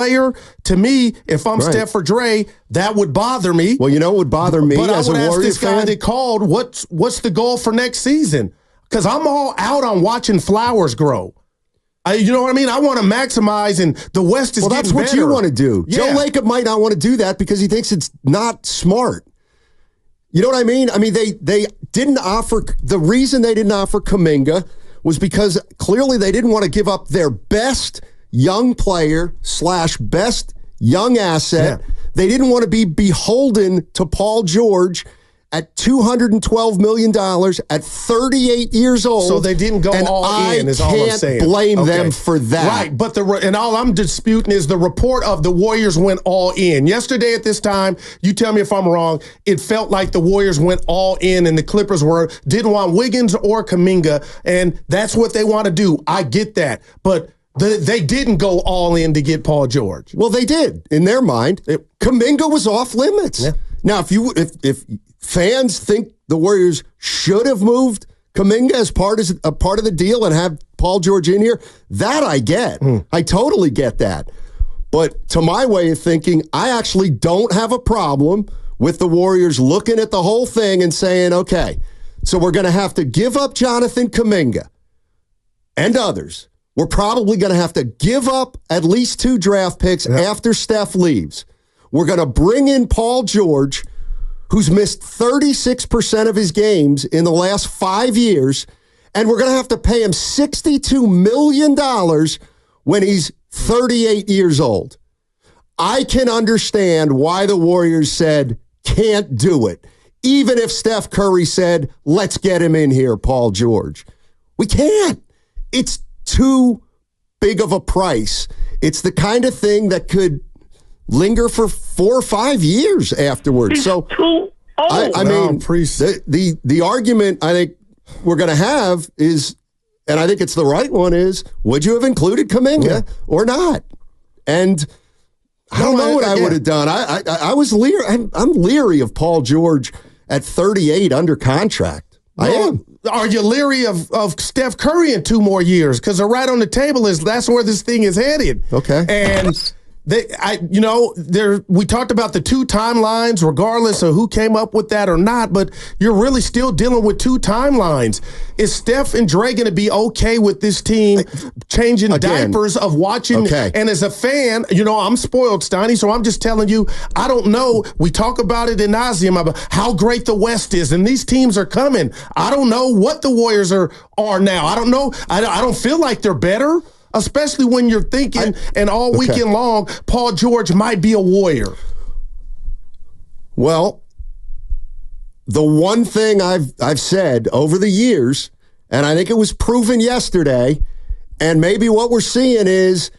player, to me, if I'm Steph or Dre, that would bother me. Well, you know what would bother me but as a Warrior fan? I would ask this guy that called, what's the goal for next season? Because I'm all out on watching flowers grow. You know what I mean? I want to maximize, and the West is getting better. Well, that's what you want to do. Yeah. Joe Lacob might not want to do that because he thinks it's not smart. You know what I mean? I mean, they didn't offer – the reason they didn't offer Kuminga was because clearly they didn't want to give up their best young player / best young asset. Yeah. They didn't want to be beholden to Paul George at $212 million at 38 years old. So they didn't go all in, is all I'm saying. I can't blame them for that. Right, but and all I'm disputing is the report of the Warriors went all in. Yesterday at this time, you tell me if I'm wrong, it felt like the Warriors went all in and the Clippers didn't want Wiggins or Kuminga, and that's what they want to do. I get that, but they didn't go all in to get Paul George. Well, they did, in their mind. Kuminga was off limits. Yeah. Now, if fans think the Warriors should have moved Kuminga as part of the deal and have Paul George in here, that I get. I totally get that. But to my way of thinking, I actually don't have a problem with the Warriors looking at the whole thing and saying, okay, so we're going to have to give up Jonathan Kuminga and others. We're probably going to have to give up at least 2 draft picks after Steph leaves. We're going to bring in Paul George, who's missed 36% of his games in the last 5 years, and we're going to have to pay him $62 million when he's 38 years old. I can understand why the Warriors said, can't do it. Even if Steph Curry said, let's get him in here, Paul George. We can't. It's too big of a price. It's the kind of thing that could linger for 4 or 5 years afterwards. He's so too old. I mean, the argument I think we're going to have is, and I think it's the right one, is would you have included Kuminga or not? And I don't know what I would have done. I was leery. I'm leery of Paul George at 38 under contract. I am. Are you leery of Steph Curry in 2 more years? Because they're right on the table. That's where this thing is headed. Okay. And we talked about the 2 timelines, regardless of who came up with that or not, but you're really still dealing with 2 timelines. Is Steph and Dre going to be okay with this team changing diapers of watching? Okay. And as a fan, I'm spoiled, Steiny, so I'm just telling you, I don't know. We talk about it in nauseam about how great the West is, and these teams are coming. I don't know what the Warriors are now. I don't know. I don't feel like they're better. Especially when you're thinking, and all weekend long, Paul George might be a Warrior. Well, the one thing I've said over the years, and I think it was proven yesterday, and maybe what we're seeing is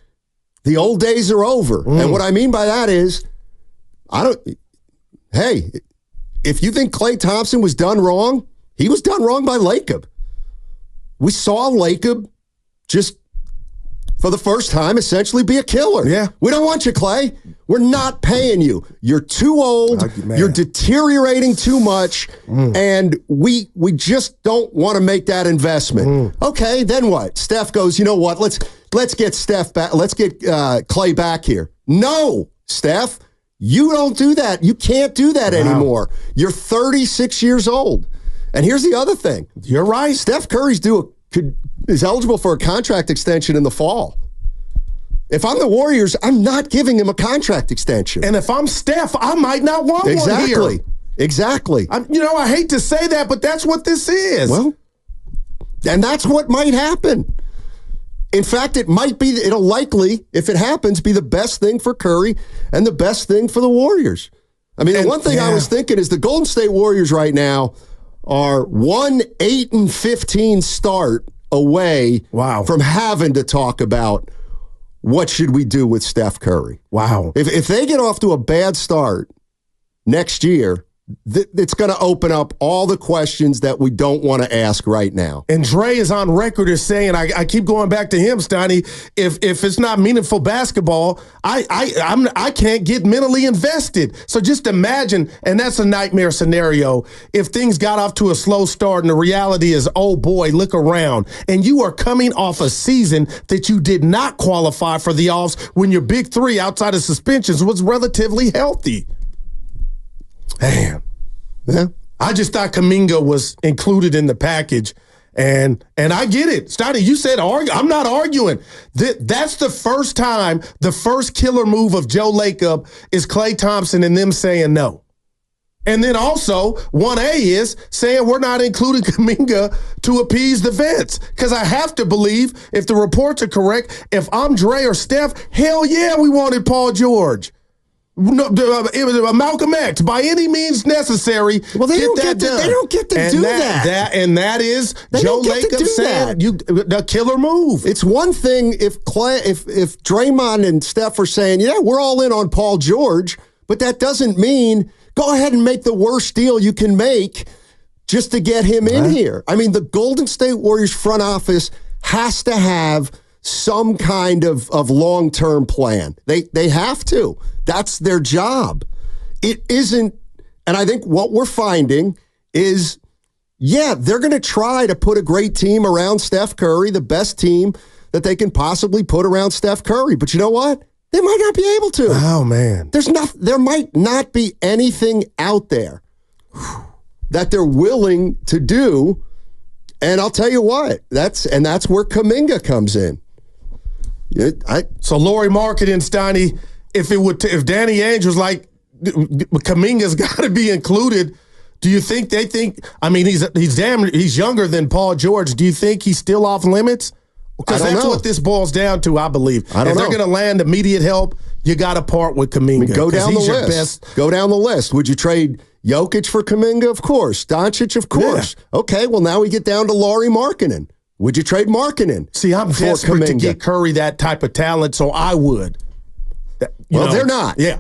the old days are over. And what I mean by that is, if you think Klay Thompson was done wrong, he was done wrong by Lacob. We saw Lacob just for the first time, essentially be a killer. Yeah. We don't want you, Klay. We're not paying you. You're too old. You're deteriorating too much, and we just don't want to make that investment. Okay, then what? Steph goes, you know what? Let's get Steph back. Let's get Klay back here. No, Steph, you don't do that. You can't do that anymore. You're 36 years old. And here's the other thing. You're right. Steph Curry's is eligible for a contract extension in the fall. If I'm the Warriors, I'm not giving him a contract extension. And if I'm Steph, I might not want one here. Exactly. I hate to say that, but that's what this is. Well, and that's what might happen. In fact, it'll likely, if it happens, be the best thing for Curry and the best thing for the Warriors. I mean, the one thing I was thinking is the Golden State Warriors right now are 1-8-15 start away from having to talk about what should we do with Steph Curry. Wow. If they get off to a bad start next year, it's going to open up all the questions that we don't want to ask right now. And Dre is on record as saying, I keep going back to him, Steiny, if it's not meaningful basketball, I can't get mentally invested. So just imagine, and that's a nightmare scenario, if things got off to a slow start and the reality is, oh boy, look around, and you are coming off a season that you did not qualify for the offs when your big three outside of suspensions was relatively healthy. Damn. Yeah. I just thought Kuminga was included in the package. And I get it. Steiny, you said I'm not arguing. That's the first time, the first killer move of Joe Lacob is Klay Thompson and them saying no. And then also, 1A is saying we're not including Kuminga to appease the vets. Because I have to believe, if the reports are correct, if I'm Dre or Steph, hell yeah, we wanted Paul George. No, Malcolm X, by any means necessary. Well, they don't get to do that. And that is Joe Lacob said the killer move. It's one thing if Draymond and Steph are saying, yeah, we're all in on Paul George, but that doesn't mean go ahead and make the worst deal you can make just to get him in here. I mean, the Golden State Warriors front office has to have some kind of long-term plan. They have to. That's their job. It isn't, and I think what we're finding is, yeah, they're going to try to put a great team around Steph Curry, the best team that they can possibly put around Steph Curry. But you know what? They might not be able to. Oh, man. There might not be anything out there that they're willing to do. And I'll tell you what, that's where Kuminga comes in. So Lauri Markkanen, Steiny, if Danny Ainge was like, Kuminga's got to be included, do you think they think? I mean, he's younger than Paul George. Do you think he's still off limits? Because that's what this boils down to, I believe. If they're going to land immediate help, you got to part with Kuminga. I mean, go down the list. Go down the list. Would you trade Jokic for Kuminga? Of course. Doncic? Of course. Yeah. Okay, well, now we get down to Lauri Markkanen. Would you trade Markkanen? See, I'm desperate to get Curry that type of talent, so I would. They're not. Yeah.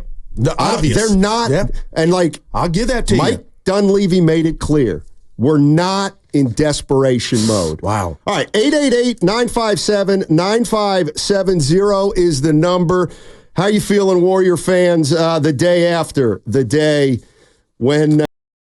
Obvious. They're not. Yeah. And I'll give that to you. Mike Dunleavy made it clear. We're not in desperation mode. Wow. All right, 888-957-9570 is the number. How you feeling, Warrior fans, the day after the day when